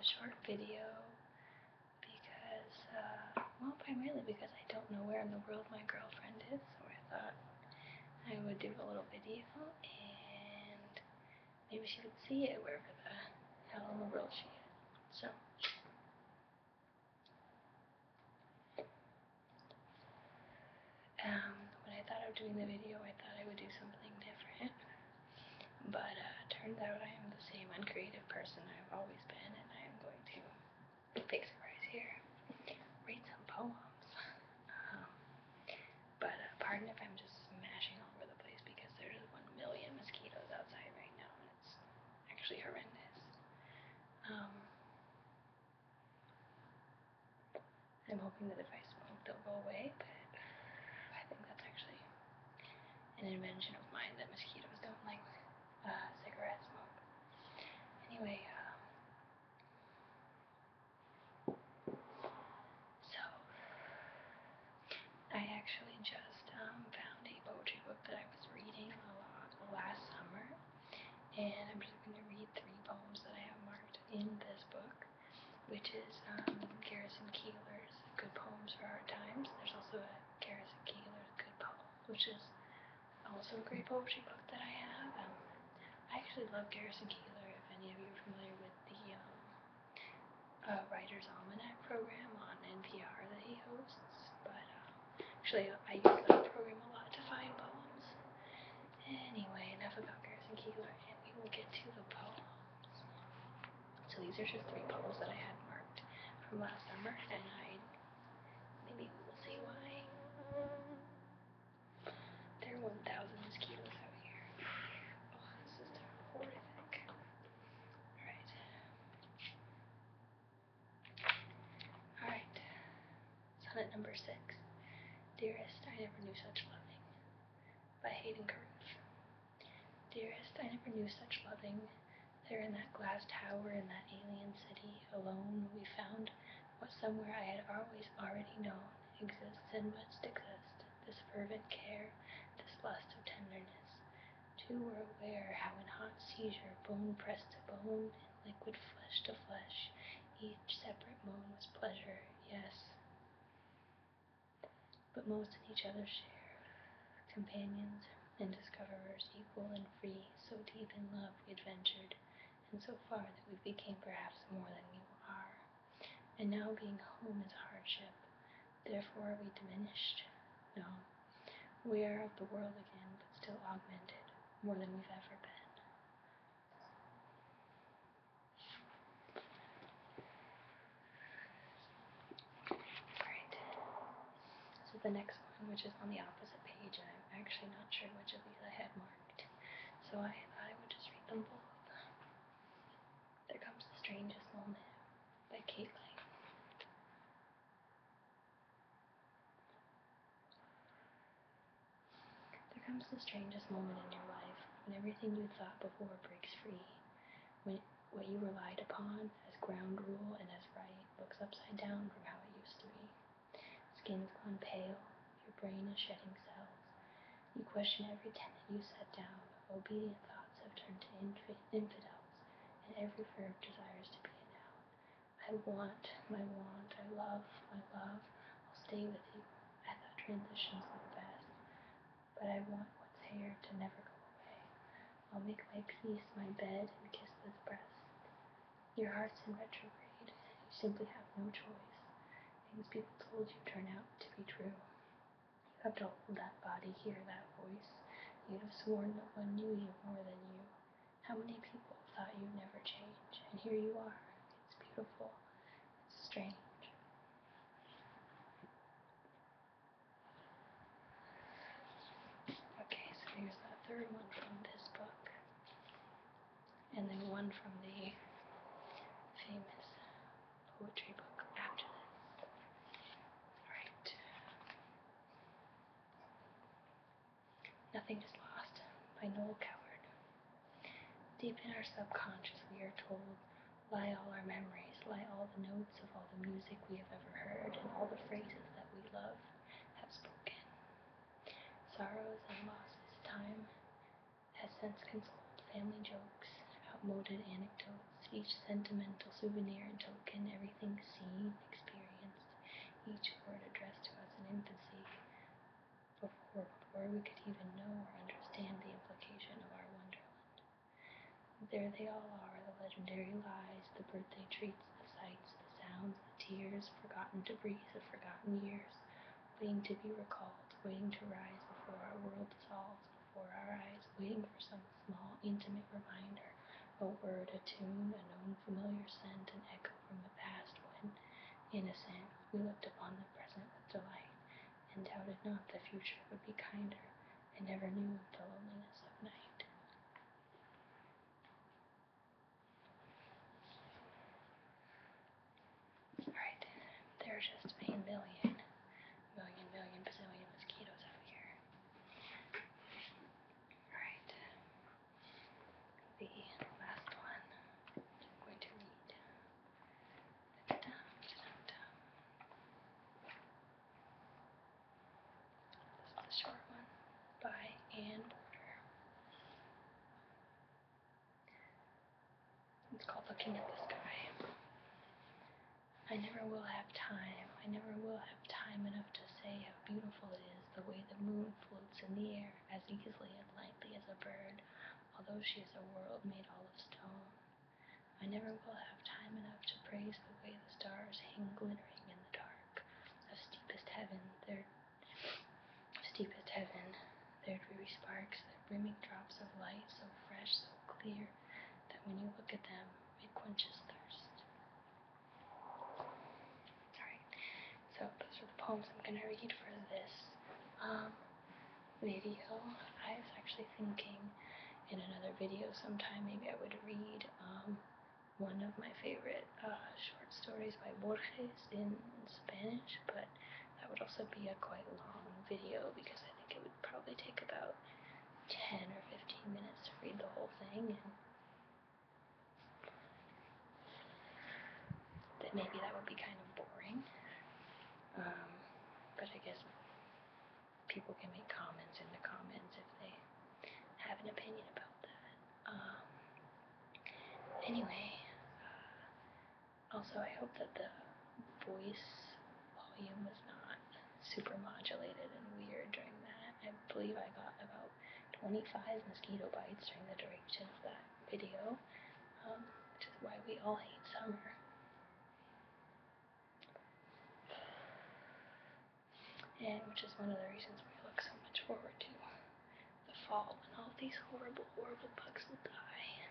short video because, well, primarily because I don't know where in the world my girlfriend is, so I thought I would do a little video and maybe she could see it wherever the hell in the world she is. So, when I thought of doing the video, I thought I would do something different, but turns out I am the same uncreative person I've always been, and I am going to, big surprise here, read some poems. But pardon if I'm just smashing all over the place because there's 1,000,000 mosquitoes outside right now, and it's actually horrendous. I'm hoping that if I smoke, they'll go away, but I think that's actually an invention of mine that mosquitoes don't like cigarette smoke. Anyway, so I actually just found a poetry book that I was reading a lot last summer, and I'm just going to read 3 poems that I have marked in this book, which is Garrison Keillor's Good Poems for Hard Times. There's also a Garrison Keillor's Good Poems, which is also a great poetry book that I have. I actually love Garrison Keillor, if any of you are familiar with the Writer's Almanac program on NPR that he hosts, but actually I use that program a lot to find poems. Anyway, enough about Garrison Keillor, and we will get to the poems. So these are just 3 poems that I had marked from last summer, and maybe we will see why. There are 1,000 mosquitoes out here. Oh, this is horrific. Alright. Sonnet number 6. Dearest, I never knew such loving. By Hayden Carruth. Dearest, I never knew such loving. There in that glass tower in that alien city, alone, we found what somewhere I had always already known exists and must exist, this fervent care, this lust of tenderness. Two were aware how in hot seizure, bone pressed to bone, and liquid flesh to flesh, each separate moan was pleasure, yes, but most in each other's share, companions and discoverers, equal and free, so deep in love we adventured, and so far that we became perhaps more than we are. And now being home is hardship, therefore are we diminished? No, we are of the world again, but still augmented, more than we've ever been. Alright, so the next one, which is on the opposite page, and I'm actually not sure which of these I had marked, so I thought I would just read them both. There Comes the Strangest Moment by Kate Light. There comes the strangest moment in your life, when everything you thought before breaks free, when what you relied upon as ground rule and as right looks upside down from how it used to be. Skin's gone pale, your brain is shedding cells. You question every tenet you set down, obedient thoughts have turned to infidels, and every verb desires to be a noun. I want, I love, I'll stay with you. I thought transitions were the best, but I want what's here to never go away. I'll make my peace my bed and kiss this breast. Your heart's in retrograde, you simply have no choice. Things people told you turn out to be true. You have to hold that body, hear that voice. You'd have sworn no one knew you more than you. How many people thought you'd never change, and here you are. It's beautiful. It's strange. Okay, so here's the 3rd one from this book, and then one from the famous poetry book after this. Alright. Nothing is Lost by Noel Coward. Deep in our subconscious we are told, lie all our memories, lie all the notes of all the music we have ever heard, and all the phrases that we love have spoken. Sorrows and losses, time has since consoled, family jokes, outmoded anecdotes, each sentimental souvenir and token, everything seen, experienced, each word addressed to us in infancy, before we could even know or understand the implication of our wonderland. There they all are, the legendary lies, the birthday treats, the sights, the sounds, the tears, forgotten debris of forgotten years, waiting to be recalled, waiting to rise before our world dissolves before our eyes, waiting for some small, intimate reminder, a word, a tune, a known familiar scent, an echo from the past when, innocent, we looked upon the present with delight, and doubted not the future would be kinder, and never knew the loneliness of night. Alright, there are just a million bazillion mosquitoes out here. Alright, the last one I'm going to read. This is the short one by Anne Porter. It's called Looking at the Sky. I never will have time enough to say how beautiful it is, the way the moon floats in the air as easily and lightly as a bird, although she is a world made all of stone. I never will have time enough to praise the way the stars hang glittering in the dark of steepest heaven, their dreary sparks, their brimming drops of light, so fresh, so clear, that when you look at them, it quenches thirst. So those are the poems I'm going to read for this video. I was actually thinking in another video sometime maybe I would read one of my favorite short stories by Borges in Spanish, but that would also be a quite long video because I think it would probably take about 10 or 15 minutes to read the whole thing, and maybe that would be kind of boring. But I guess people can make comments in the comments if they have an opinion about that. Anyway, also I hope that the voice volume was not super modulated and weird during that. I believe I got about 25 mosquito bites during the duration of that video, which is why we all hate summer. And which is one of the reasons we look so much forward to the fall when all these horrible, horrible bugs will die.